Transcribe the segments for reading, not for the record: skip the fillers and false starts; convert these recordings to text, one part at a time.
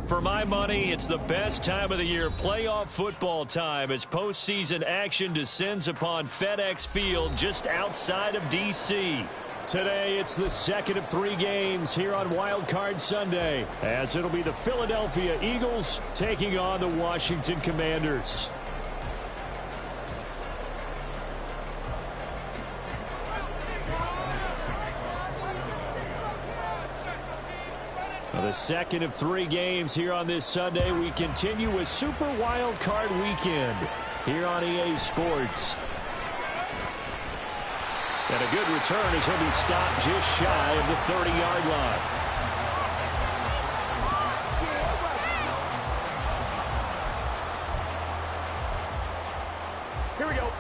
For my money, it's the best time of the year, playoff football time, as postseason action descends upon FedEx Field just outside of D.C. Today, it's the second of 3 games here on Wild Card Sunday, as it'll be the Philadelphia Eagles taking on the Washington Commanders. The second of 3 games here on this Sunday. We continue with Super Wild Card Weekend here on EA Sports. And a good return as he'll be stopped just shy of the 30-yard line. Here we go.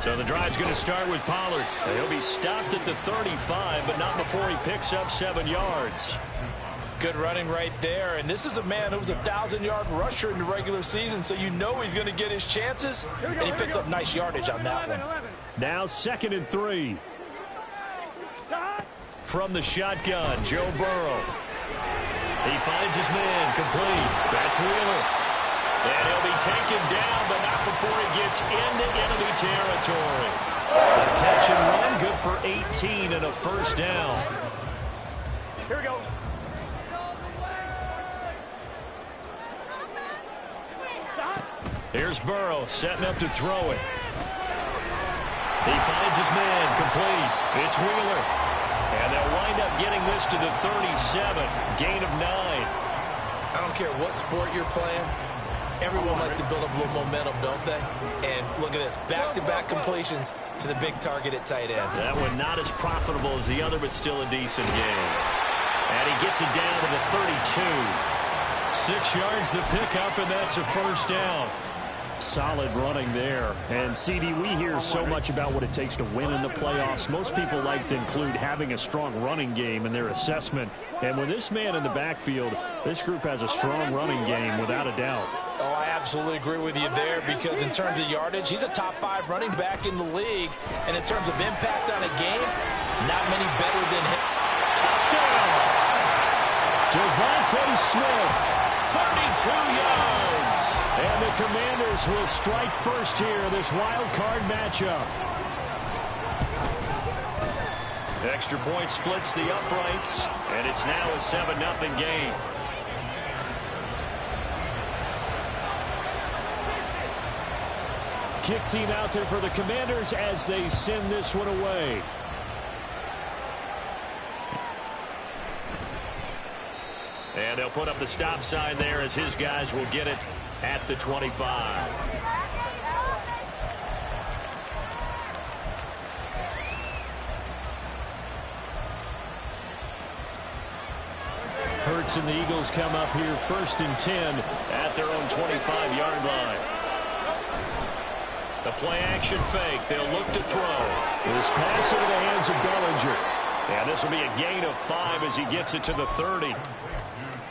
So the drive's going to start with Pollard. He'll be stopped at the 35, but not before he picks up 7 yards. Good running right there. And this is a man who was a 1,000-yard rusher in the regular season, so you know he's going to get his chances. And he picks up nice yardage on that one. Now 2nd and 3. From the shotgun, Joe Burrow. He finds his man complete. That's Wheeler. And he'll be taken down, but not before he gets into enemy territory. A catch and run, good for 18 and a first down. Here we go. Here's Burrow setting up to throw it. He finds his man complete. It's Wheeler. And they'll wind up getting this to the 37. Gain of 9. I don't care what sport you're playing. Everyone likes to build up a little momentum, don't they? And look at this, back-to-back completions to the big target at tight end. That one not as profitable as the other, but still a decent game. And he gets it down to the 32. 6 yards the pickup, and that's a first down. Solid running there. And, CD, we hear so much about what it takes to win in the playoffs. Most people like to include having a strong running game in their assessment. And with this man in the backfield, this group has a strong running game without a doubt. Oh, I absolutely agree with you there, because in terms of yardage, he's a top 5 running back in the league. And in terms of impact on a game, not many better than him. Touchdown! Devontae Smith, 32 yards. And the Commanders will strike first here, this wild card matchup. Extra point splits the uprights, and it's now a 7-0 game. Kick team out there for the Commanders as they send this one away. And they'll put up the stop sign there as his guys will get it at the 25. Hurts and the Eagles come up here 1st and 10 at their own 25-yard line. The play action fake. They'll look to throw. This pass into the hands of Bellinger. And this will be a gain of 5 as he gets it to the 30.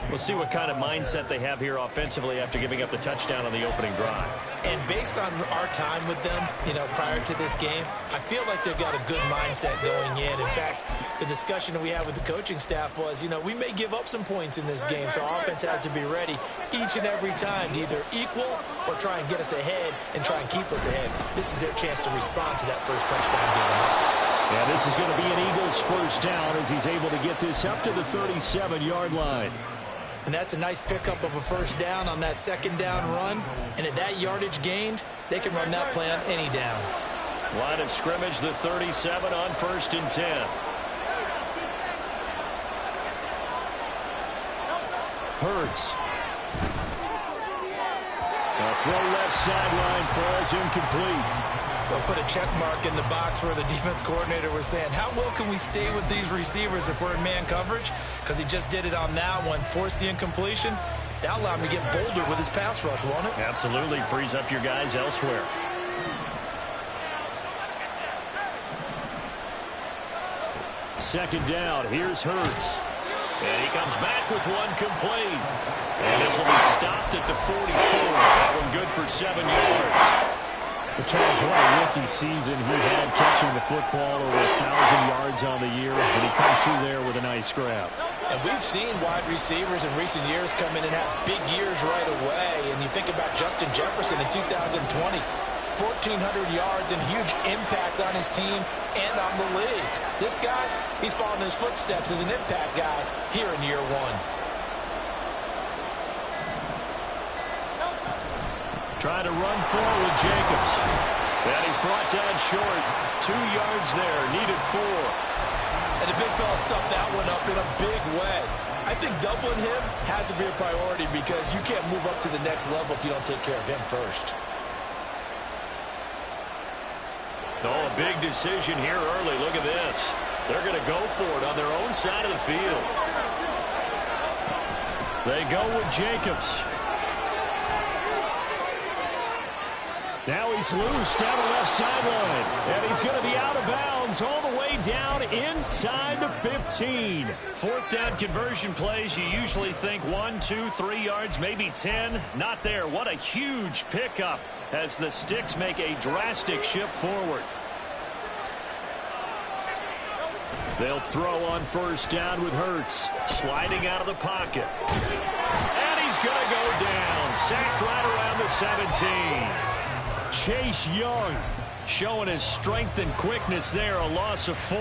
We'll see what kind of mindset they have here offensively after giving up the touchdown on the opening drive. And based on our time with them, prior to this game, I feel like they've got a good mindset going in. In fact, the discussion that we had with the coaching staff was, we may give up some points in this game, so our offense has to be ready each and every time to either equal or try and get us ahead and try and keep us ahead. This is their chance to respond to that first touchdown given up. Yeah, this is going to be an Eagles first down as he's able to get this up to the 37-yard line. And that's a nice pickup of a first down on that second down run. And at that yardage gained, they can run that play on any down. Line of scrimmage, the 37 on 1st and 10. Hurts. A throw left sideline falls incomplete. They'll put a check mark in the box where the defense coordinator was saying, how well can we stay with these receivers if we're in man coverage? Because he just did it on that one, forced the incompletion. That'll allow him to get bolder with his pass rush, won't it? Absolutely. Frees up your guys elsewhere. Second down. Here's Hurts. And he comes back with one complete. And this will be stopped at the 44. That one good for 7 yards. But Charles, what a rookie season he had catching the football, over 1,000 yards on the year, and he comes through there with a nice grab. And we've seen wide receivers in recent years come in and have big years right away. And you think about Justin Jefferson in 2020, 1,400 yards and huge impact on his team and on the league. This guy, he's following his footsteps as an impact guy here in year one. Trying to run forward with Jacobs. And he's brought down short. 2 yards there. Needed 4. And the big fella stuffed that one up in a big way. I think doubling him has to be a priority because you can't move up to the next level if you don't take care of him first. Oh, a big decision here early. Look at this. They're going to go for it on their own side of the field. They go with Jacobs. Now he's loose down the left sideline. And he's going to be out of bounds all the way down inside the 15. Fourth down conversion plays, you usually think 1, 2, 3 yards, maybe 10. Not there. What a huge pickup as the Sticks make a drastic shift forward. They'll throw on first down with Hurts. Sliding out of the pocket. And he's going to go down. Sacked right around the 17. Chase Young showing his strength and quickness there. A loss of 4.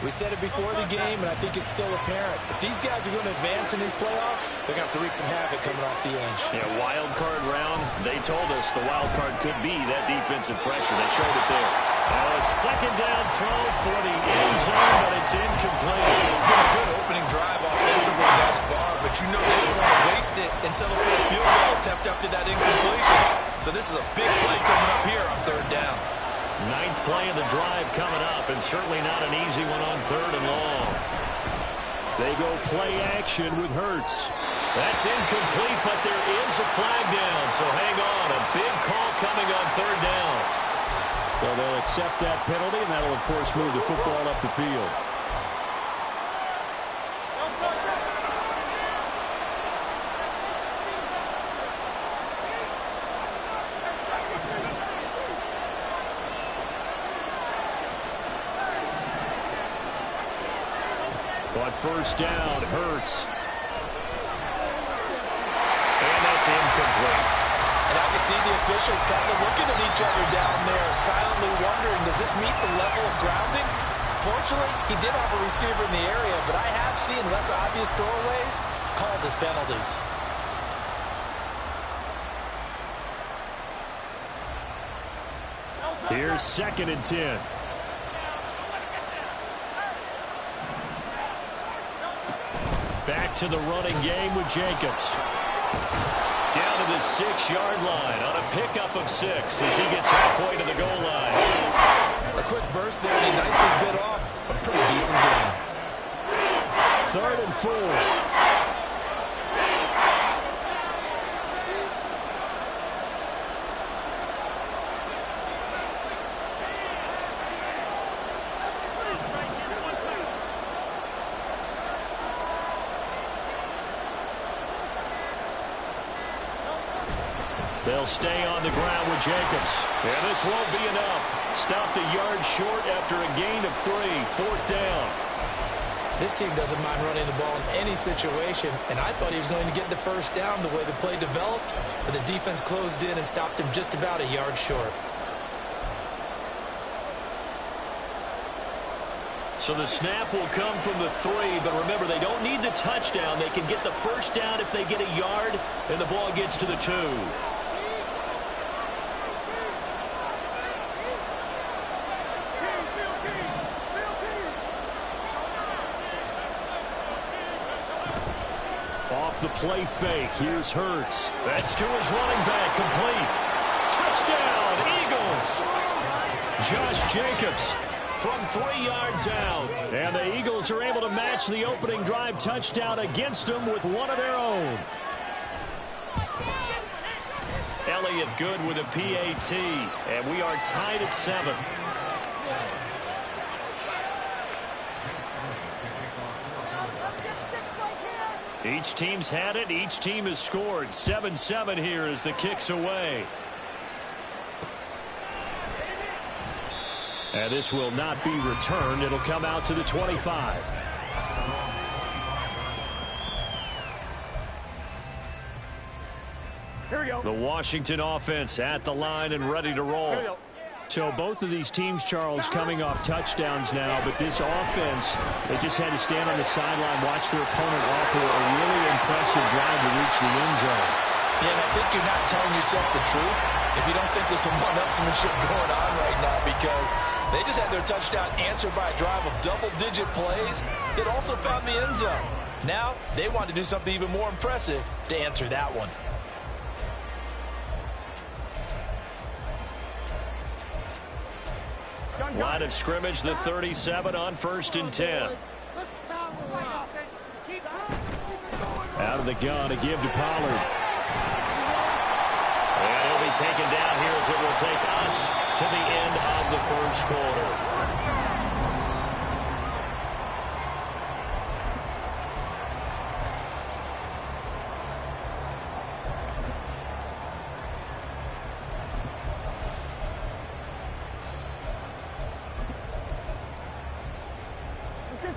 We said it before the game, and I think it's still apparent. If these guys are going to advance in these playoffs, they're going to have to wreak some havoc coming off the edge. Yeah, wild card round. They told us the wild card could be that defensive pressure. They showed it there. Now a second down throw for the end zone, but it's incomplete. It's been a good opening drive offensively thus far, but you know they don't want to waste it and settle for a field goal attempt after that incompletion. So this is a big play coming up here on third down. 9th play of the drive coming up, and certainly not an easy one on 3rd and long. They go play action with Hurts. That's incomplete, but there is a flag down, so hang on. A big call coming on 3rd down. So they'll accept that penalty, and that'll, of course, move the football up the field. On first down, Hurts. And that's incomplete. And I can see the officials kind of looking at each other down there, silently wondering, does this meet the level of grounding? Fortunately, he did have a receiver in the area, but I have seen less obvious throwaways called as penalties. Here's 2nd and 10. Back to the running game with Jacobs. Down to the 6-yard line on a pickup of 6 as he gets halfway to the goal line. A quick burst there, and he nicely bit off a pretty decent gain. 3rd and 4. They'll stay on the ground with Jacobs. And this won't be enough. Stopped a yard short after a gain of 3. 4th down. This team doesn't mind running the ball in any situation, and I thought he was going to get the first down the way the play developed, but the defense closed in and stopped him just about a yard short. So the snap will come from the 3, but remember, they don't need the touchdown. They can get the first down if they get a yard, and the ball gets to the 2. Off the play fake, here's Hurts. That's to his running back, complete. Touchdown, Eagles! Josh Jacobs from 3 yards out. And the Eagles are able to match the opening drive touchdown against them with one of their own. Elliott good with a PAT. And we are tied at 7. Each team's had it. Each team has scored. 7-7 here as the kick's away. And this will not be returned. It'll come out to the 25. Here we go. The Washington offense at the line and ready to roll. Here we go. So both of these teams, Charles, coming off touchdowns now, but this offense, they just had to stand on the sideline, watch their opponent offer a really impressive drive to reach the end zone. Yeah, and I think you're not telling yourself the truth if you don't think there's some one-upsmanship going on right now, because they just had their touchdown answered by a drive of double-digit plays that also found the end zone. Now, they want to do something even more impressive to answer that one. Line of scrimmage, the 37 on 1st and 10. Out of the gun, a give to Pollard. And he'll be taken down here as it will take us to the end of the first quarter.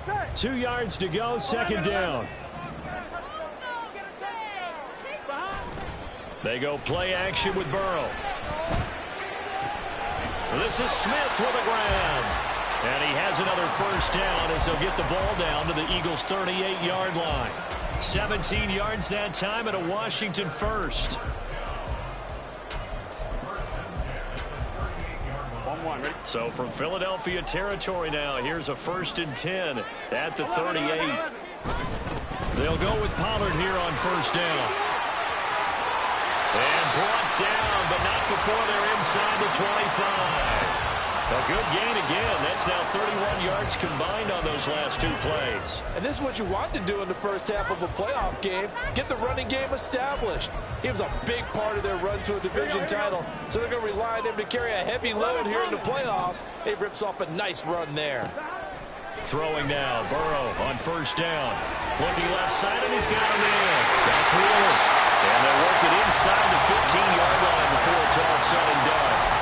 Set. 2 yards to go, 2nd down. They go play action with Burrow. This is Smith with a grab. And he has another 1st down as they'll get the ball down to the Eagles' 38-yard line. 17 yards that time and a Washington 1st. 1-1, ready? So from Philadelphia territory now, here's a 1st and 10 at the 38. They'll go with Pollard here on 1st down. And brought down, but not before they're inside the 25. A good gain again. That's now 31 yards combined on those last 2 plays. And this is what you want to do in the first half of a playoff game. Get the running game established. He was a big part of their run to a division title. So they're going to rely on him to carry a heavy load here in the playoffs. He rips off a nice run there. Throwing now, Burrow on 1st down. Looking left side, and he's got him in. That's Wheeler. And they'll work it inside the 15-yard line before it's all said and done.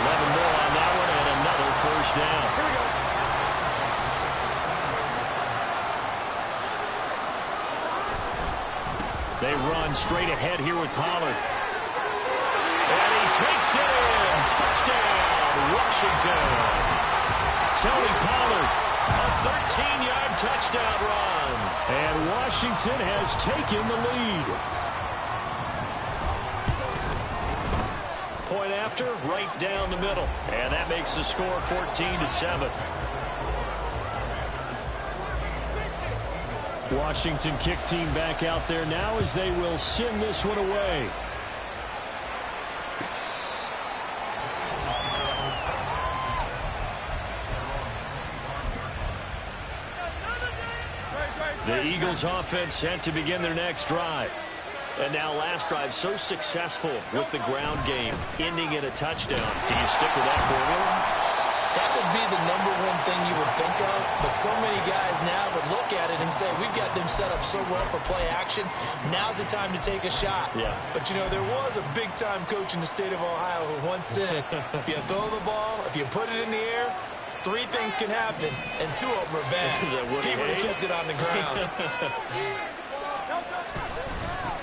11 more on that one, and another 1st down. Here we go. They run straight ahead here with Pollard. And he takes it in. Touchdown, Washington. Tony Pollard, a 13-yard touchdown run. And Washington has taken the lead. Point after, right down the middle. And that makes the score 14-7. Washington kick team back out there now as they will send this one away. The Eagles offense set to begin their next drive. And now last drive so successful with the ground game, ending in a touchdown. Do you stick with that formula? That would be the #1 thing you would think of, but so many guys now would look at it and say, we've got them set up so well for play action. Now's the time to take a shot. Yeah. But, you know, there was a big-time coach in the state of Ohio who once said, if you throw the ball, if you put it in the air, 3 things can happen, and 2 of them are bad. Is that Woody He would have Hayes? kept it on the ground.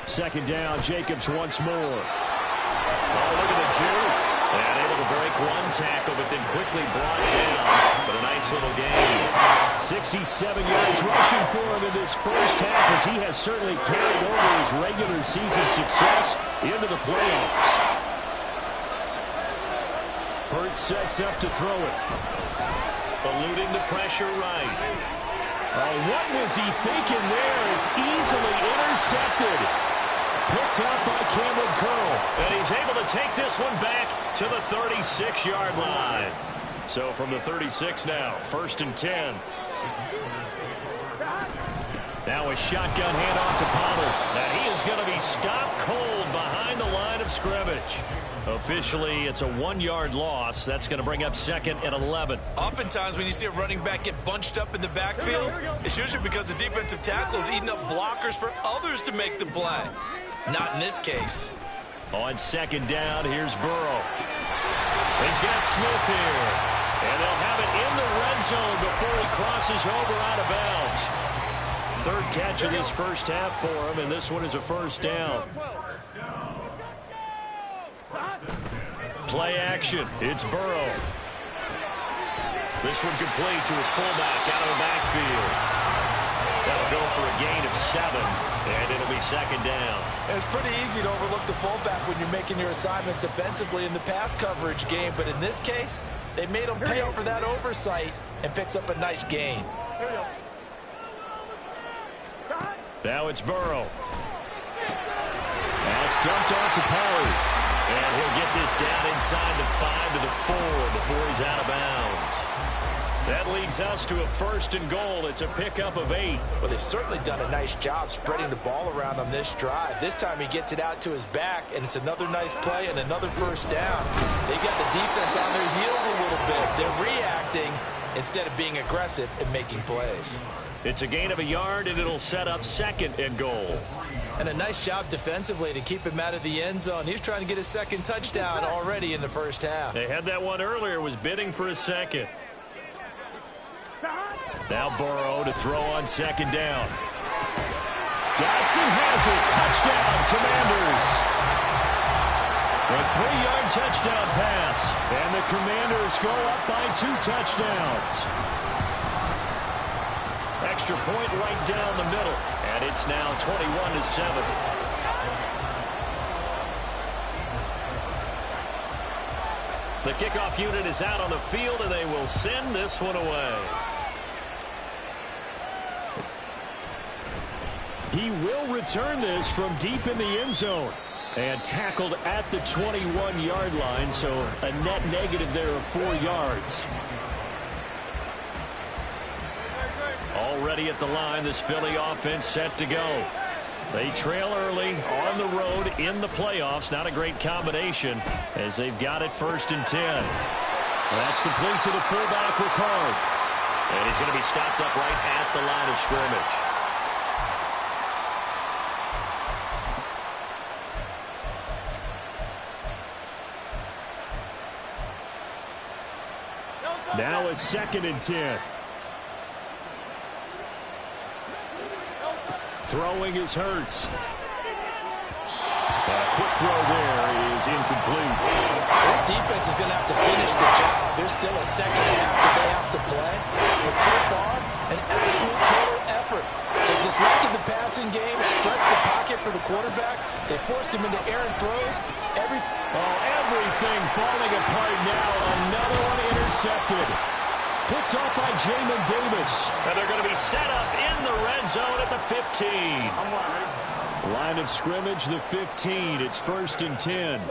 2nd down, Jacobs once more. Oh, look at the juke. And able to break one tackle, but then quickly brought down. But a nice little gain. 67 yards rushing for him in this first half, as he has certainly carried over his regular season success into the playoffs. Hurts sets up to throw it. Eluding the pressure right. Oh, what was he thinking there? It's easily intercepted. Picked up by Cameron Curl. And he's able to take this one back to the 36-yard line. So from the 36 now, 1st and 10. Now a shotgun handoff to Pollard. Now he is going to be stopped cold behind the line of scrimmage. Officially, it's a 1-yard loss. That's going to bring up 2nd and 11. Oftentimes, when you see a running back get bunched up in the backfield, it's usually because the defensive tackle is eating up blockers for others to make the play. Not in this case. On 2nd down, here's Burrow. He's got Smith here. And they'll have it in the red zone before he crosses over out of bounds. 3rd catch of this first half for him, and this one is a 1st down. Play action. It's Burrow. This one complete to his fullback out of the backfield. That'll go for a gain of 7, and it'll be 2nd down. It's pretty easy to overlook the fullback when you're making your assignments defensively in the pass coverage game, but in this case, they made him pay for that oversight and picks up a nice gain. Now it's Burrow. That's dumped off to Perry. And he'll get this down inside the 5 to the 4 before he's out of bounds. That leads us to a 1st and goal. It's a pickup of 8. Well, they've certainly done a nice job spreading the ball around on this drive. This time he gets it out to his back, and it's another nice play and another 1st down. They've got the defense on their heels a little bit. They're reacting instead of being aggressive and making plays. It's a gain of 1 yard, and it'll set up 2nd and goal. And a nice job defensively to keep him out of the end zone. He was trying to get his 2nd touchdown already in the first half. They had that one earlier, was bidding for a 2nd. Now Burrow to throw on 2nd down. Dotson has it. Touchdown, Commanders. A 3-yard touchdown pass. And the Commanders go up by 2 touchdowns. Extra point right down the middle. And it's now 21-7. The kickoff unit is out on the field, and they will send this one away. He will return this from deep in the end zone. And tackled at the 21-yard line, so a net negative there of 4 yards. Already at the line, this Philly offense set to go. They trail early on the road in the playoffs. Not a great combination as they've got it 1st and 10. That's complete to the fullback, Ricard. And he's going to be stopped up right at the line of scrimmage. Now a 2nd and 10. Throwing is Hurts. A quick throw there is incomplete. This defense is going to have to finish the job. There's still a 2nd half that they have to play. But so far, an absolute total effort. They disrupted the passing game, stressed the pocket for the quarterback. They forced him into errant throws. Everything falling apart now. Another one intercepted. Picked off by Jamin Davis. And they're going to be set up in the red zone at the 15. Line of scrimmage, the 15. It's 1st and 10.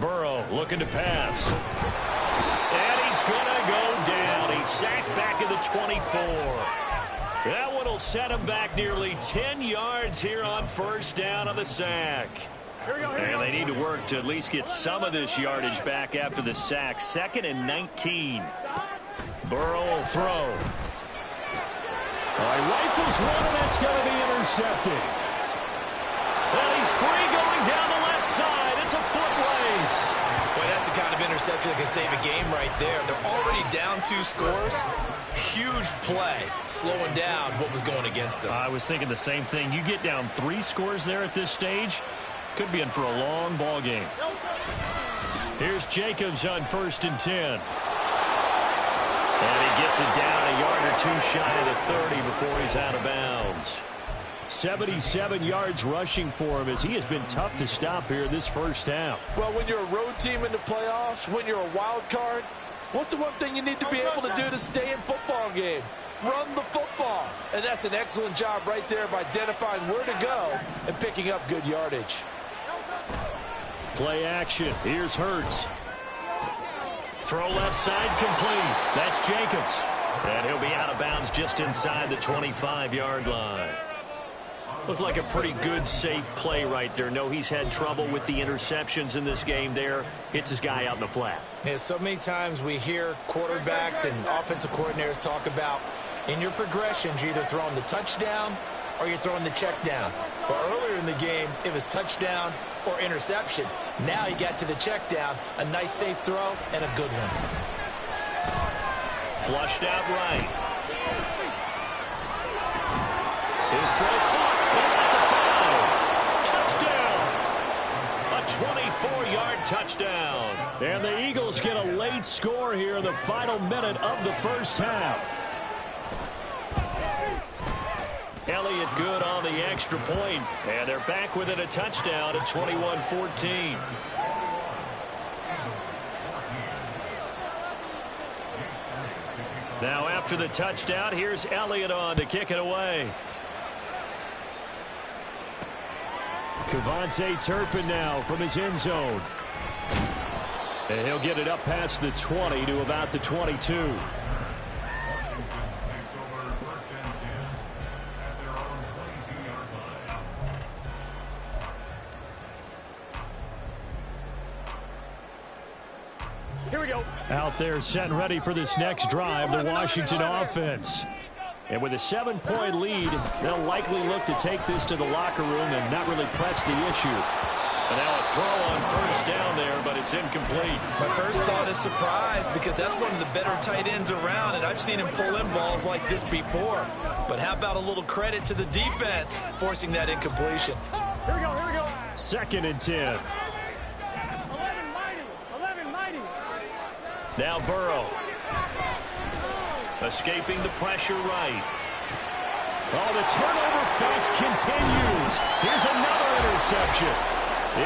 Burrow looking to pass. And he's going to go down. He's sacked back at the 24. That one will set him back nearly 10 yards here on 1st down on the sack. And they need to work to at least get some of this yardage back after the sack. 2nd and 19. Burrow will throw. Rifles one, and that's going to be intercepted. And he's free going down the left side. It's a foot race. Boy, that's the kind of interception that can save a game right there. They're already down 2 scores. Huge play, slowing down what was going against them. I was thinking the same thing. You get down 3 scores there at this stage, could be in for a long ball game. Here's Jacobs on 1st and 10. And he gets it down a yard or 2 shy of the 30 before he's out of bounds. 77 yards rushing for him as he has been tough to stop here this first half. Well, when you're a road team in the playoffs, when you're a wild card, what's the one thing you need to be able to do to stay in football games? Run the football. And that's an excellent job right there of identifying where to go and picking up good yardage. Play action. Here's Hurts. Throw left side complete. That's Jacobs. And he'll be out of bounds just inside the 25-yard line. Looked like a pretty good, safe play right there. No, he's had trouble with the interceptions in this game there. Hits his guy out in the flat. Yeah, so many times we hear quarterbacks and offensive coordinators talk about in your progressions, you're either throwing the touchdown or you're throwing the check down. But earlier in the game, it was touchdown or interception. Now he got to the check down, a nice safe throw, and a good one. Flushed out right. His throw caught at the 5. Touchdown. A 24-yard touchdown. And the Eagles get a late score here in the final minute of the first half. Elliott good on the extra point, and they're back within a touchdown at 21-14. Now after the touchdown, here's Elliott on to kick it away. KaVontae Turpin now from his end zone. And he'll get it up past the 20 to about the 22. Here we go. Out there set and ready for this next drive, the Washington offense. And with a 7-point lead, they'll likely look to take this to the locker room and not really press the issue. And now a throw on first down there, but it's incomplete. My first thought is surprise, because that's one of the better tight ends around, and I've seen him pull in balls like this before. But how about a little credit to the defense forcing that incompletion? Here we go, here we go. 2nd and 10. 11-90. Now Burrow. Escaping the pressure right. Oh, the turnover fest continues. Here's another interception.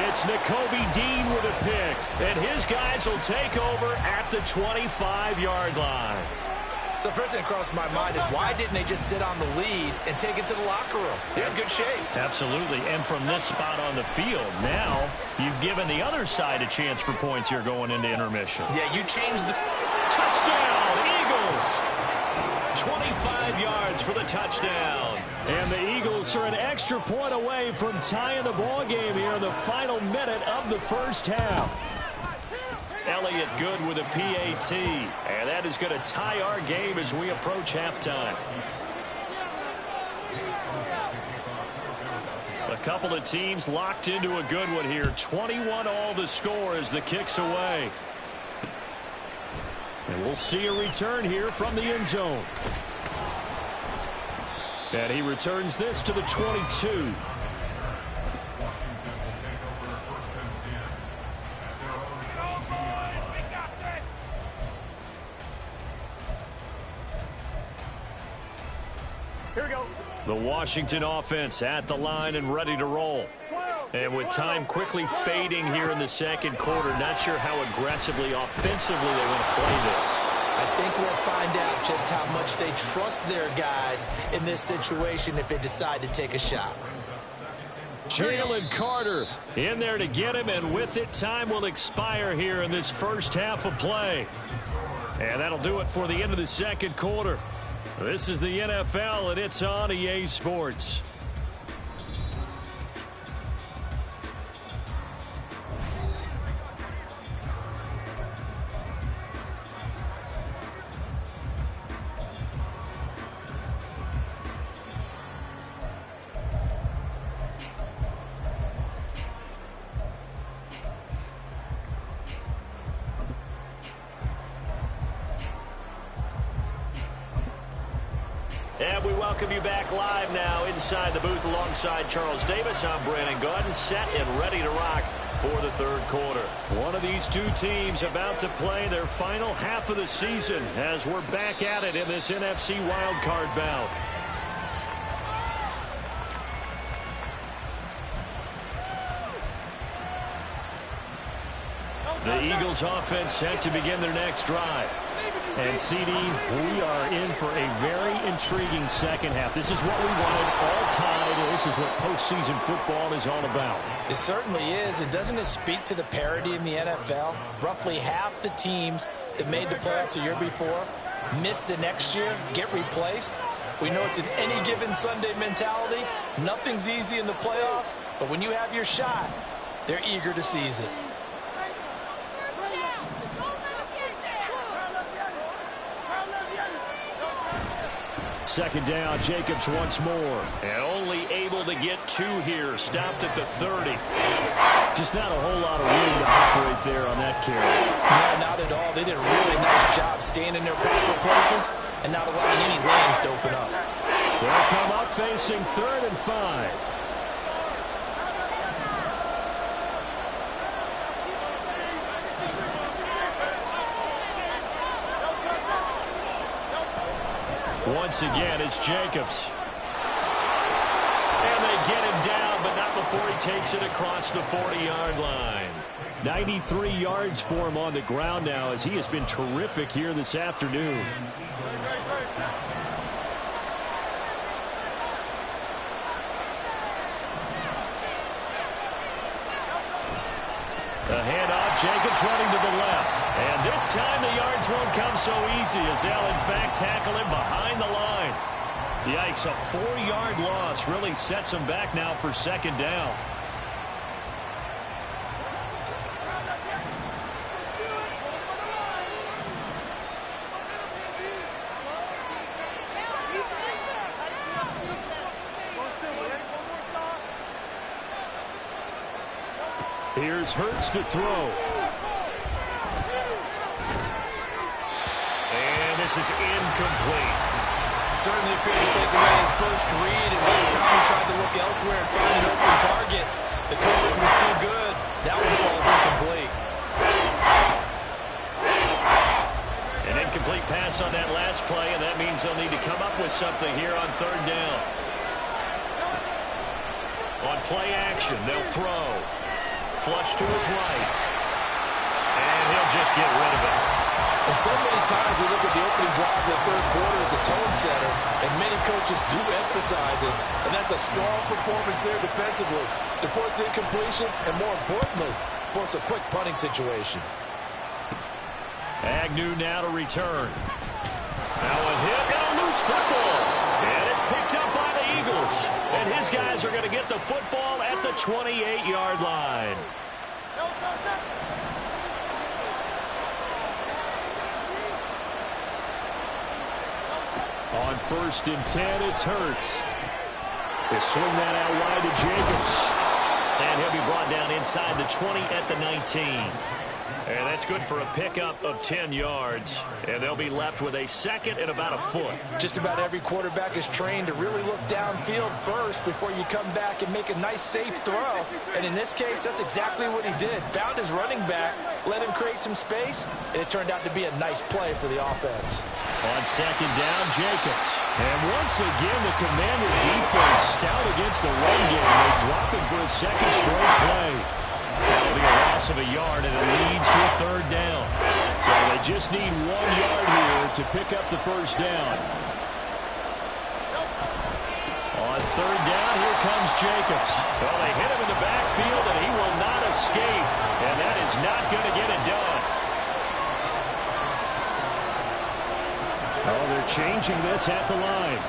It's Nakobe Dean with a pick. And his guys will take over at the 25-yard line. So first thing that crossed my mind is, why didn't they just sit on the lead and take it to the locker room? They're in good shape. Absolutely. And from this spot on the field, now you've given the other side a chance for points here going into intermission. Yeah, you changed the... Touchdown, Eagles! 25 yards for the touchdown. And the Eagles are an extra point away from tying the ball game here in the final minute of the first half. Elliott good with a PAT. And that is going to tie our game as we approach halftime. A couple of teams locked into a good one here. 21-all the score as the kick's away. And we'll see a return here from the end zone. And he returns this to the 22. Here we go. The Washington offense at the line and ready to roll. And with time quickly fading here in the second quarter, not sure how aggressively, offensively they want to play this. I think we'll find out just how much they trust their guys in this situation if they decide to take a shot. Jalen Carter in there to get him, and with it, time will expire here in this first half of play. And that'll do it for the end of the second quarter. This is the NFL, and it's on EA Sports. And we welcome you back live now inside the booth alongside Charles Davis. I'm Brandon Gaudin, set and ready to rock for the third quarter. One of these two teams about to play their final half of the season as we're back at it in this NFC wildcard bout. The Eagles offense set to begin their next drive. And, CD, we are in for a very intriguing second half. This is what we wanted all tied. This is what postseason football is all about. It certainly is. And doesn't it speak to the parity in the NFL? Roughly half the teams that made the playoffs the year before miss the next year, get replaced. We know it's an any given Sunday mentality. Nothing's easy in the playoffs, but when you have your shot, they're eager to seize it. Second down, Jacobs once more. And only able to get 2 here. Stopped at the 30. Just not a whole lot of room to operate there on that carry. No, not at all. They did a really nice job staying in their proper places and not allowing any lanes to open up. They'll come up facing 3rd and 5. Once again, it's Jacobs. And they get him down, but not before he takes it across the 40-yard line. 93 yards for him on the ground now, as he has been terrific here this afternoon. The handoff, Jacobs running to the left. And this time the yards won't come so easy as they'll, in fact, tackle him behind the line. Yikes, a 4-yard loss really sets him back now for 2nd down. Here's Hurts to throw. And this is incomplete. Certainly appeared to take away his first read, and by the time he tried to look elsewhere and find an open target, the coverage was too good. That one falls incomplete. An incomplete pass on that last play, and that means they'll need to come up with something here on 3rd down. On play action, they'll throw. Flush to his right. And he'll just get rid of it. And so many times we look at the opening drive of the 3rd quarter as a tone setter, and many coaches do emphasize it, and that's a strong performance there defensively to force the incompletion and, more importantly, force a quick punting situation. Agnew now to return. Now a hit and a loose football. And it's picked up by the Eagles. And his guys are going to get the football at the 28-yard line. On 1st and 10, it's Hurts. They swing that out wide to Jacobs. And he'll be brought down inside the 20 at the 19. And that's good for a pickup of 10 yards. And they'll be left with a 2nd and about a foot. Just about every quarterback is trained to really look downfield first before you come back and make a nice, safe throw. And in this case, that's exactly what he did. Found his running back, let him create some space, and it turned out to be a nice play for the offense. On 2nd down, Jacobs. And once again, the Commander defense stout against the run game. They drop him for a 2nd straight play. That'll be a loss of a yard, and it leads to a 3rd down. So they just need 1 yard here to pick up the 1st down. On 3rd down, here comes Jacobs. Well, they hit him in the backfield, and he will not escape. And that is not going to get it done. Oh, they're changing this at the line.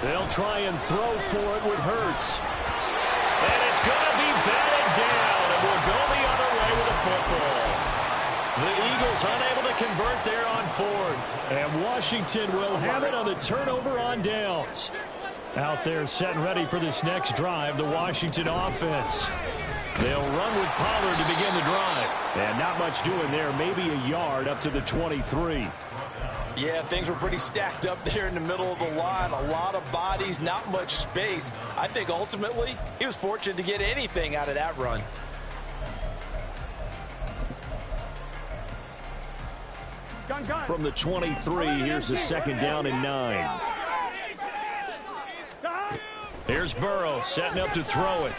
They'll try and throw for it with Hurts. And it's going to be batted down, and we'll go the other way with the football. The Eagles unable to convert there on 4th. And Washington will have it on the turnover on downs. Out there set and ready for this next drive, the Washington offense. They'll run with Pollard to begin the drive. And not much doing there, maybe a yard up to the 23. Yeah, things were pretty stacked up there in the middle of the line. A lot of bodies, not much space. I think ultimately he was fortunate to get anything out of that run. From the 23, here's a 2nd down and 9. Here's Burrow setting up to throw it.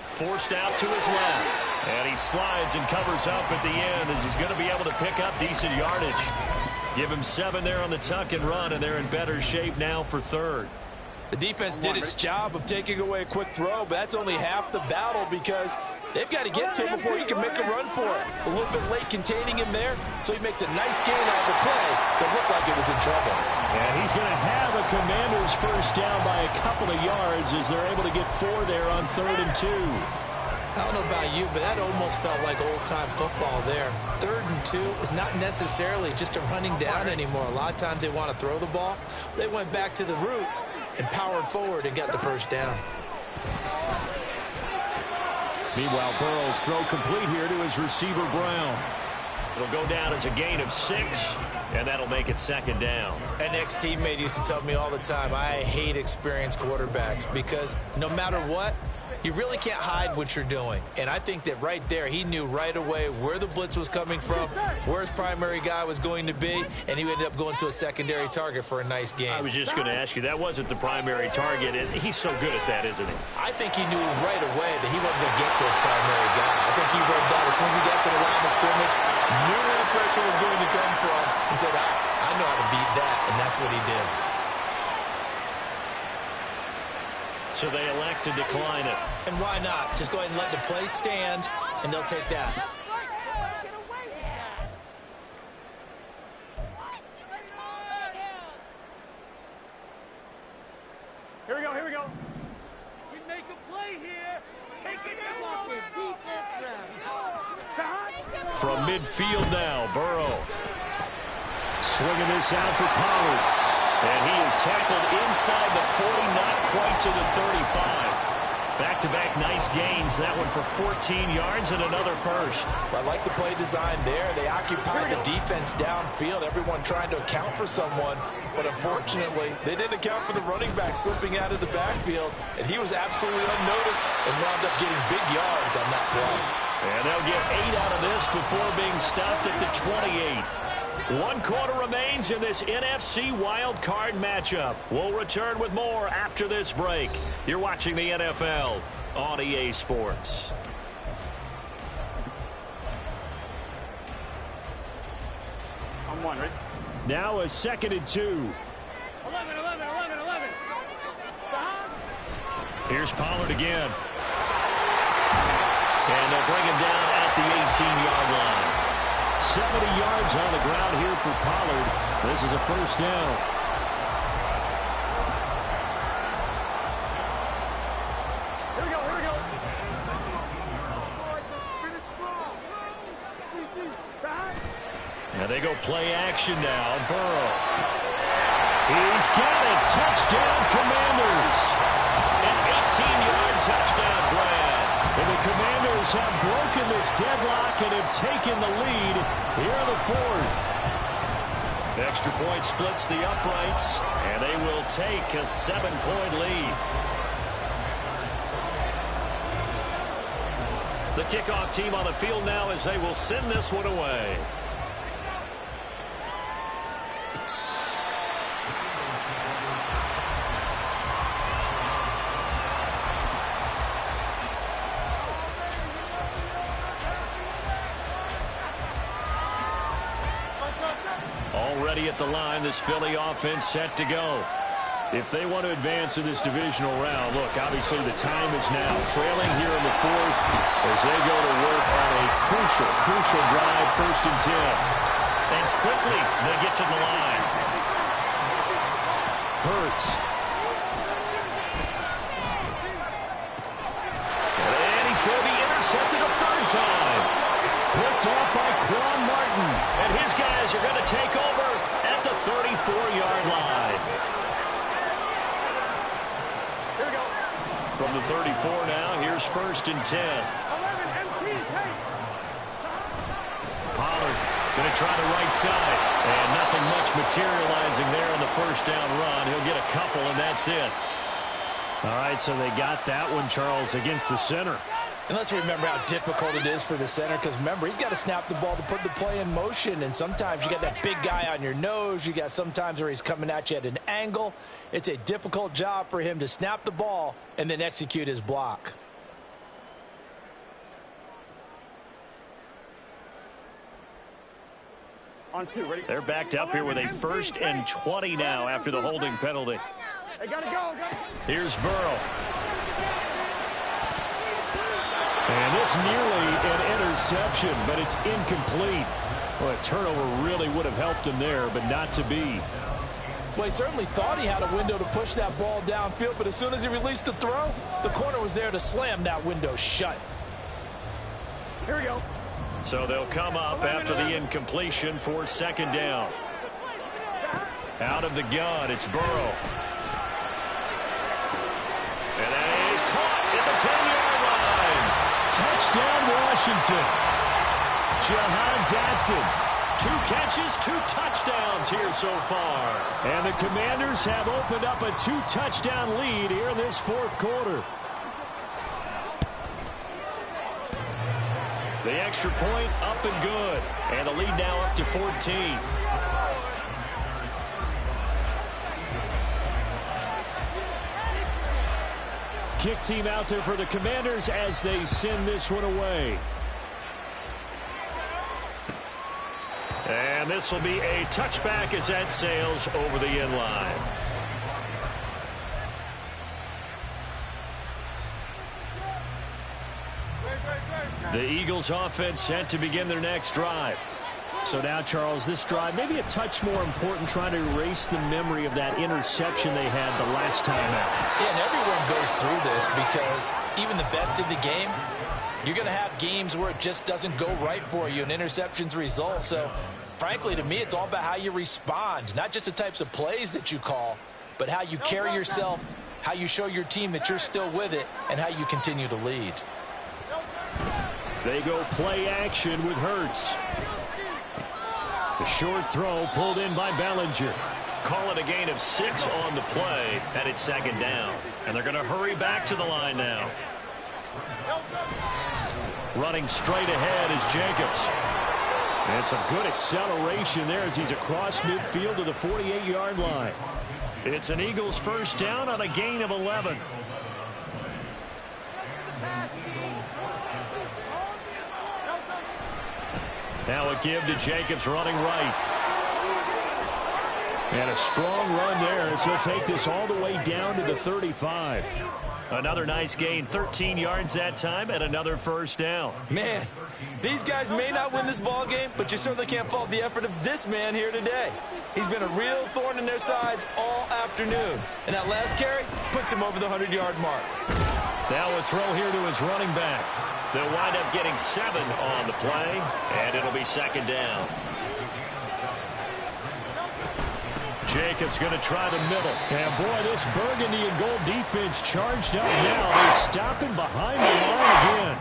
Forced out to his left. And he slides and covers up at the end as he's going to be able to pick up decent yardage. Give him 7 there on the tuck and run, and they're in better shape now for 3rd. The defense did its job of taking away a quick throw, but that's only half the battle because they've got to get to him before he can make a run for it. A little bit late containing him there, so he makes a nice gain out of the play that looked like it was in trouble. And he's going to have a Commanders first down by a couple of yards as they're able to get 4 there on 3rd and 2. I don't know about you, but that almost felt like old-time football there. 3rd and 2 is not necessarily just a running down anymore. A lot of times they want to throw the ball. They went back to the roots and powered forward and got the first down. Meanwhile, Burrow's throw complete here to his receiver, Brown. It'll go down as a gain of 6, and that'll make it 2nd down. An ex-teammate used to tell me all the time, I hate experienced quarterbacks because no matter what, you really can't hide what you're doing. And I think that right there, he knew right away where the blitz was coming from, where his primary guy was going to be, and he ended up going to a secondary target for a nice game. I was just going to ask you, that wasn't the primary target, and he's so good at that, isn't he? I think he knew right away that he wasn't going to get to his primary guy. I think he read that as soon as he got to the line of scrimmage, knew where the pressure was going to come from, and said, I know how to beat that, and that's what he did. So they elect to decline it. And why not? Just go ahead and let the play stand, and they'll take that. Here we go, here we go. You make a play here. Take it to From midfield now, Burrow. Swinging this out for Pollard. And he is tackled inside the 40, not quite to the 35. Back-to-back nice gains. That one for 14 yards and another first. I like the play design there. They occupied the defense downfield, everyone trying to account for someone. But unfortunately, they didn't account for the running back slipping out of the backfield. And he was absolutely unnoticed and wound up getting big yards on that play. And they'll get 8 out of this before being stopped at the 28. 1 quarter remains in this NFC Wild Card matchup. We'll return with more after this break. You're watching the NFL on EA Sports. On 1, right? Now a 2nd and 2. 11. Here's Pollard again. And they'll bring him down at the 18-yard line. 70 yards on the ground here for Pollard. This is a first down. Here we go, here we go. Now they go play action now. Burrow. He's got it. Touchdown, Commanders. An 18-yard touchdown grab. And the Commanders have broken this deadlock and have taken the lead here in the 4th. The extra point splits the uprights, and they will take a 7-point lead. The kickoff team on the field now as they will send this one away. Already at the line, this Philly offense set to go. If they want to advance in this divisional round, look, obviously the time is now. Trailing here in the 4th as they go to work on a crucial drive, 1st and 10. And quickly they get to the line. Hurts. And he's going to be intercepted a 3rd time. Picked off by Quan Martin. And his guys are going to take over at the 34-yard line. Here we go. From the 34 now, here's 1st and 10. 11, MP, hey. Pollard going to try the right side. And nothing much materializing there in the first down run. He'll get a couple, and that's it. All right, so they got that one, Charles, against the center. And let's remember how difficult it is for the center, because remember, he's got to snap the ball to put the play in motion, and sometimes you got that big guy on your nose. You got sometimes where he's coming at you at an angle. It's a difficult job for him to snap the ball and then execute his block. On 2, ready? They're backed up here with a 1st and 20 now after the holding penalty. They gotta go. Here's Burrow. And this nearly an interception, but it's incomplete. Well, a turnover really would have helped him there, but not to be. Well, he certainly thought he had a window to push that ball downfield, but as soon as he released the throw, the corner was there to slam that window shut. Here we go. So they'll come up after the incompletion for second down. Out of the gun, it's Burrow. And that is caught at the 10-yard line. Touchdown, Washington. Jahan Dotson. 2 catches, 2 touchdowns here so far. And the Commanders have opened up a 2-touchdown lead here in this fourth quarter. The extra point up and good. And the lead now up to 14. Kick team out there for the Commanders as they send this one away. And this will be a touchback as that sails over the end line. The Eagles offense set to begin their next drive. So now, Charles, this drive maybe a touch more important, trying to erase the memory of that interception they had the last time out. Yeah, and everyone goes through this because even the best in the game, you're going to have games where it just doesn't go right for you and interceptions result. So, frankly, to me, it's all about how you respond, not just the types of plays that you call, but how you carry yourself, how you show your team that you're still with it, and how you continue to lead. They go play action with Hurts. The short throw pulled in by Bellinger. Call it a gain of 6 on the play, and it's second down. And they're going to hurry back to the line now. Running straight ahead is Jacobs. And some good acceleration there as he's across midfield to the 48-yard line. It's an Eagles first down on a gain of 11. Now a give to Jacobs running right. And a strong run there as he'll take this all the way down to the 35. Another nice gain, 13 yards that time, and another first down. Man, these guys may not win this ball game, but you certainly can't fault the effort of this man here today. He's been a real thorn in their sides all afternoon. And that last carry puts him over the 100-yard mark. Now a throw here to his running back. They'll wind up getting 7 on the play, and it'll be second down. Jacobs going to try the middle. And, boy, this burgundy and gold defense charged up now. They're stopping behind the line again.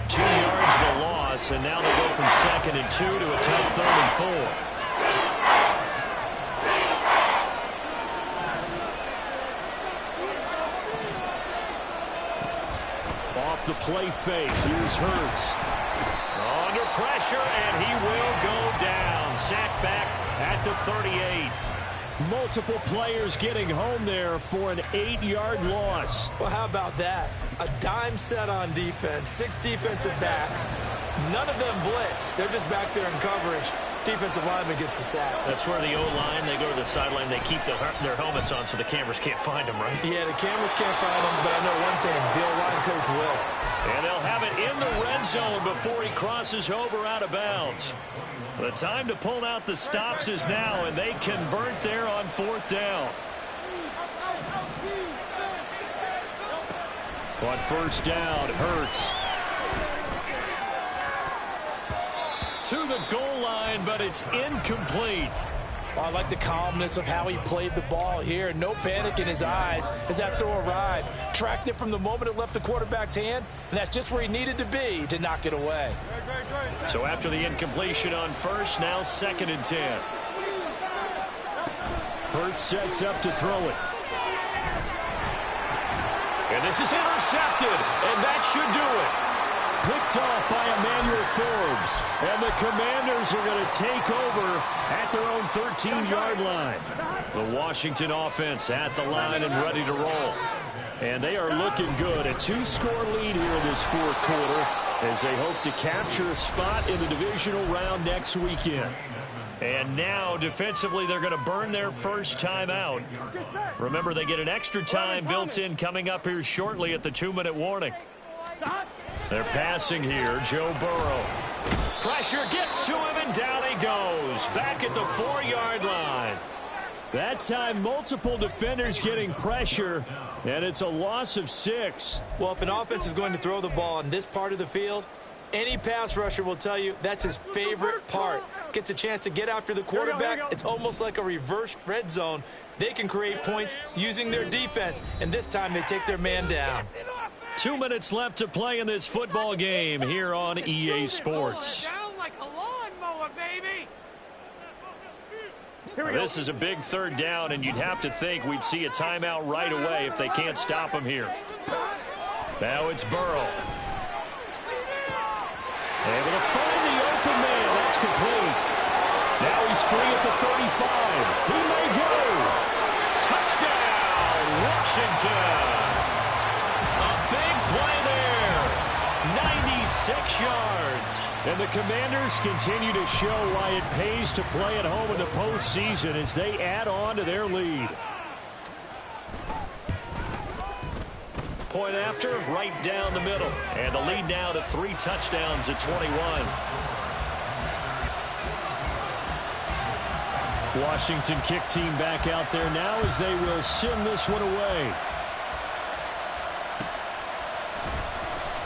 2 yards the loss, and now they go from 2nd and 2 to a tough 3rd and 4. Off the play fake. Here's Hurts. Under pressure, and he will go down. Sacked back at the 38. Multiple players getting home there for an 8-yard loss. Well, how about that? A dime set on defense, 6 defensive backs. None of them blitz. They're just back there in coverage. Defensive lineman gets the sack. That's where the O-line, they go to the sideline, they keep their helmets on so the cameras can't find them, right? Yeah, the cameras can't find them, but I know one thing, the O-line coach will. And they'll have it in the red zone before he crosses over out of bounds. The time to pull out the stops is now, and they convert there on 4th down. On first down, Hurts. To the goal line, but it's incomplete. Well, I like the calmness of how he played the ball here. No panic in his eyes as that throw arrived. Tracked it from the moment it left the quarterback's hand, and that's just where he needed to be to knock it away. So after the incompletion on first, now 2nd and 10. Hurts sets up to throw it. And this is intercepted, and that should do it. Picked off by Emmanuel Forbes. And the Commanders are going to take over at their own 13-yard line. The Washington offense at the line and ready to roll. And they are looking good. A 2-score lead here in this fourth quarter as they hope to capture a spot in the divisional round next weekend. And now, defensively, they're going to burn their first timeout. Remember, they get an extra time built in coming up here shortly at the 2-minute warning. They're passing here. Joe Burrow. Pressure gets to him, and down he goes. Back at the 4-yard line. That time, multiple defenders getting pressure, and it's a loss of 6. Well, if an offense is going to throw the ball in this part of the field, any pass rusher will tell you that's his favorite part. Gets a chance to get after the quarterback. It's almost like a reverse red zone. They can create points using their defense, and this time they take their man down. 2 minutes left to play in this football game here on EA Sports. Down like a lawnmower, baby. This is a big 3rd down, and you'd have to think we'd see a timeout right away if they can't stop him here. Now it's Burrow. Able to find the open man. That's complete. Now he's free at the 35. He may go. Touchdown, Washington. A big play there. 96 yards. And the Commanders continue to show why it pays to play at home in the postseason as they add on to their lead. Point after, right down the middle. And the lead now to 3 touchdowns at 21. Washington kick team back out there now as they will send this one away.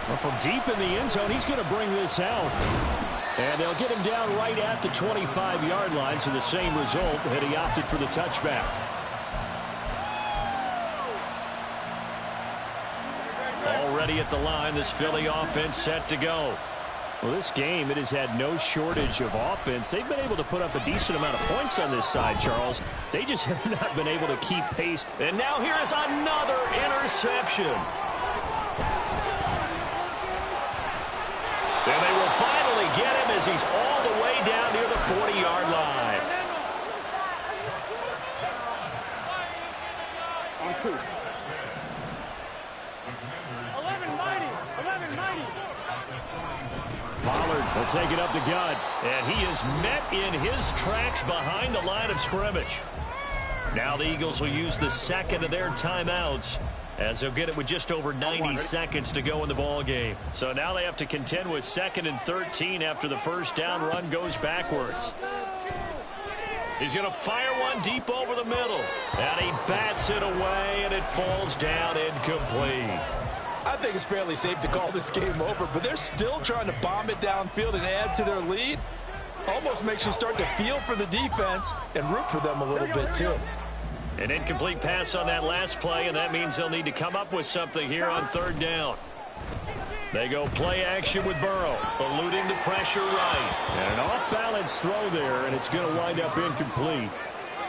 Well, from deep in the end zone, he's going to bring this out. And they'll get him down right at the 25-yard line, so the same result had he opted for the touchback. Already at the line, this Philly offense set to go. Well, this game, it has had no shortage of offense. They've been able to put up a decent amount of points on this side, Charles. They just have not been able to keep pace. And now here is another interception. And they will finally get him as he's all the way down near the 40-yard line. On 2. 11-90. Pollard will take it up the gut. And he is met in his tracks behind the line of scrimmage. Now the Eagles will use the second of their timeouts, as they'll get it with just over 90 seconds to go in the ball game. So now they have to contend with 2nd and 13 after the first down run goes backwards. He's going to fire one deep over the middle. And he bats it away, and it falls down incomplete. I think it's fairly safe to call this game over, but they're still trying to bomb it downfield and add to their lead. Almost makes you start to feel for the defense and root for them a little bit, too. An incomplete pass on that last play, and that means they'll need to come up with something here on 3rd down. They go play action with Burrow, eluding the pressure right. And an off-balance throw there, and it's going to wind up incomplete.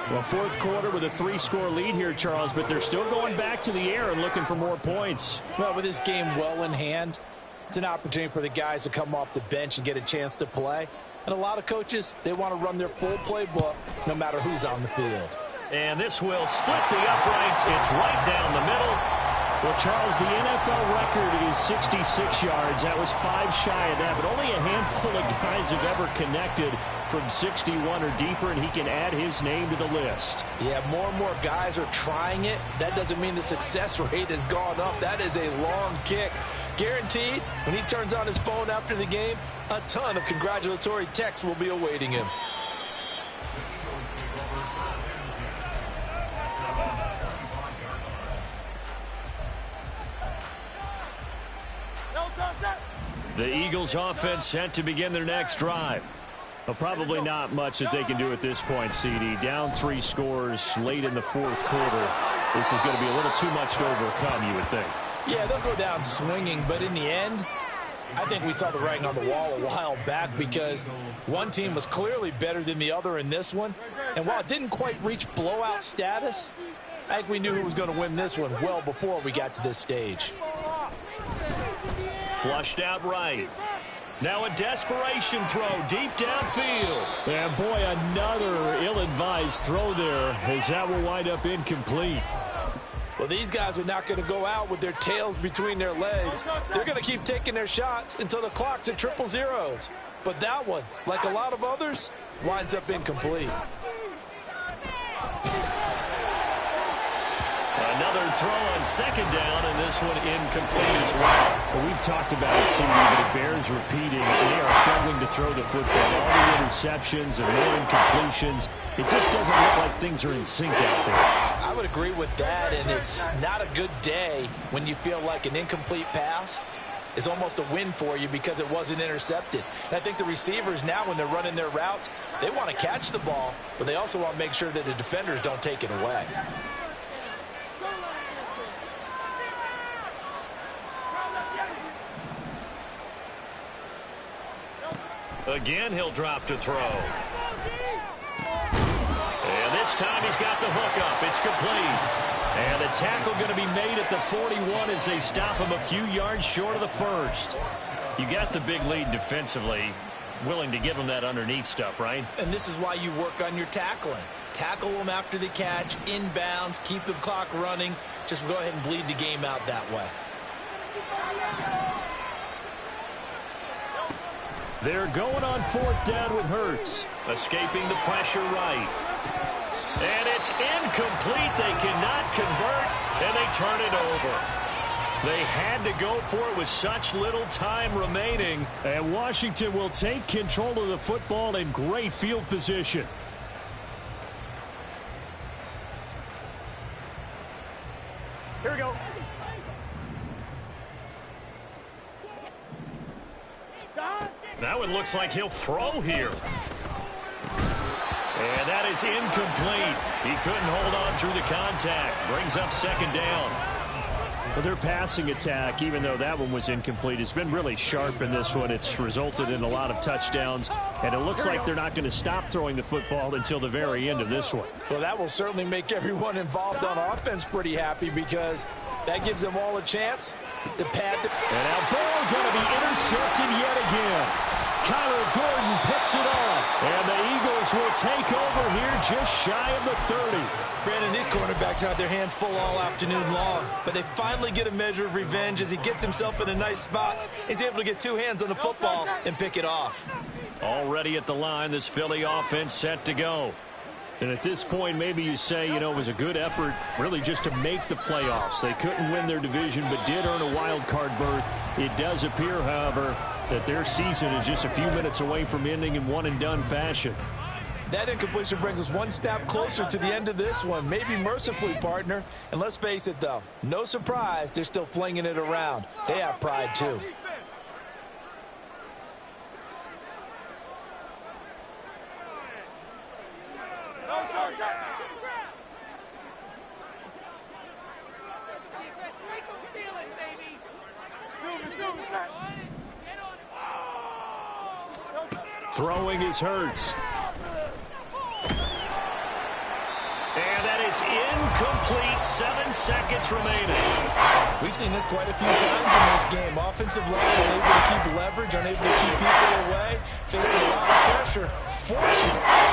Well, 4th quarter with a 3-score lead here, Charles, but they're still going back to the air and looking for more points. Well, with this game well in hand, it's an opportunity for the guys to come off the bench and get a chance to play. And a lot of coaches, they want to run their full playbook no matter who's on the field. And this will split the uprights. It's right down the middle. Well, Charles, the NFL record is 66 yards. That was 5 shy of that, but only a handful of guys have ever connected from 61 or deeper, and he can add his name to the list. Yeah, more and more guys are trying it. That doesn't mean the success rate has gone up. That is a long kick. Guaranteed, when he turns on his phone after the game, a ton of congratulatory texts will be awaiting him. The Eagles offense set to begin their next drive. Well, probably not much that they can do at this point, CD. Down 3 scores late in the 4th quarter. This is going to be a little too much to overcome, you would think. Yeah, they'll go down swinging, but in the end, I think we saw the writing on the wall a while back because one team was clearly better than the other in this one. And while it didn't quite reach blowout status, I think we knew who was going to win this one well before we got to this stage. Flushed out right. Now a desperation throw deep downfield. And boy, another ill-advised throw there as that will wind up incomplete. Well, these guys are not going to go out with their tails between their legs. They're going to keep taking their shots until the clock's at 000. But that one, like a lot of others, winds up incomplete. Another throw on second down, and this one incomplete as well. Well, we've talked about it, CD, but it bears repeating. They are struggling to throw the football. All the interceptions and more incompletions. It just doesn't look like things are in sync out there. I would agree with that, and it's not a good day when you feel like an incomplete pass is almost a win for you because it wasn't intercepted. And I think the receivers now, when they're running their routes, they want to catch the ball, but they also want to make sure that the defenders don't take it away. Again, he'll drop to throw. And this time he's got the hook up. It's complete. And the tackle going to be made at the 41 as they stop him a few yards short of the first. You got the big lead defensively. Willing to give him that underneath stuff, right? And this is why you work on your tackling. Tackle them after the catch, inbounds, keep the clock running. Just go ahead and bleed the game out that way. They're going on fourth down with Hurts. Escaping the pressure right. And it's incomplete. They cannot convert, and they turn it over. They had to go for it with such little time remaining. And Washington will take control of the football in great field position. Here we go. That one looks like he'll throw here. And that is incomplete. He couldn't hold on through the contact. Brings up second down. Well, their passing attack, even though that one was incomplete, has been really sharp in this one. It's resulted in a lot of touchdowns, and it looks like they're not going to stop throwing the football until the very end of this one. Well, that will certainly make everyone involved on offense pretty happy because that gives them all a chance to pad the... And now ball going to be intercepted yet again. Kyler Gordon picks it off, and the Eagles will take over here just shy of the 30. Brandon, these cornerbacks had their hands full all afternoon long, but they finally get a measure of revenge as he gets himself in a nice spot. He's able to get two hands on the football and pick it off. Already at the line, this Philly offense set to go. And at this point, maybe you say, you know, it was a good effort really just to make the playoffs. They couldn't win their division, but did earn a wild card berth. It does appear, however, that their season is just a few minutes away from ending in one-and-done fashion. That incompletion brings us one step closer to the end of this one. Maybe mercifully, partner. And let's face it, though, no surprise, they're still flinging it around. They have pride, too. Throwing is Hurts. And that is incomplete. 7 seconds remaining. We've seen this quite a few times in this game. Offensive line unable to keep leverage, unable to keep people away, facing a lot of pressure.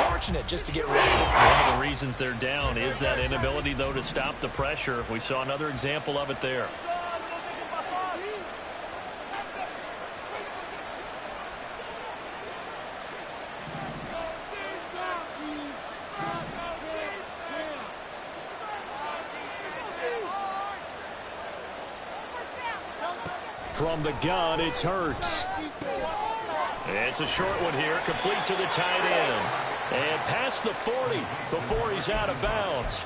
Fortunate just to get rid of it. One of the reasons they're down is that inability, though, to stop the pressure. We saw another example of it there. From the gun, it's Hurts. It's a short one here, complete to the tight end. And past the 40 before he's out of bounds.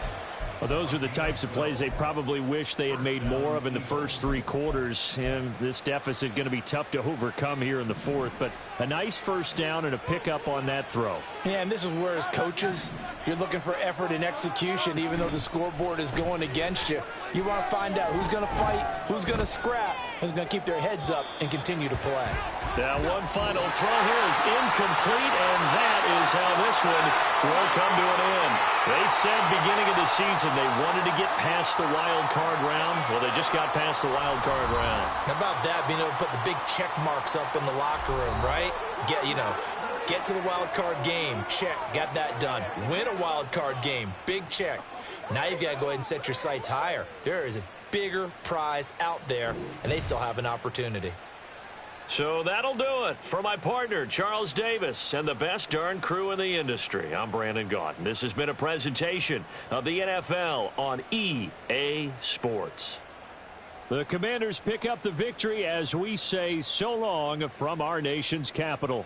Well, those are the types of plays they probably wish they had made more of in the first 3 quarters. And this deficit going to be tough to overcome here in the fourth. But a nice first down and a pickup on that throw. Yeah, and this is where, as coaches, you're looking for effort and execution, even though the scoreboard is going against you. You want to find out who's going to fight, who's going to scrap, who's going to keep their heads up and continue to play. Now, one final throw here is incomplete, and that is how this one will come to an end. They said beginning of the season they wanted to get past the wild card round. Well, they just got past the wild card round. How about that, being able to put the big check marks up in the locker room, right? Get to the wild card game, check, got that done. Win a wild card game, big check. Now you've got to go ahead and set your sights higher. There is a bigger prize out there, and they still have an opportunity. So that'll do it for my partner, Charles Davis, and the best darn crew in the industry. I'm Brandon Gaudin. This has been a presentation of the NFL on EA Sports. The Commanders pick up the victory as we say so long from our nation's capital.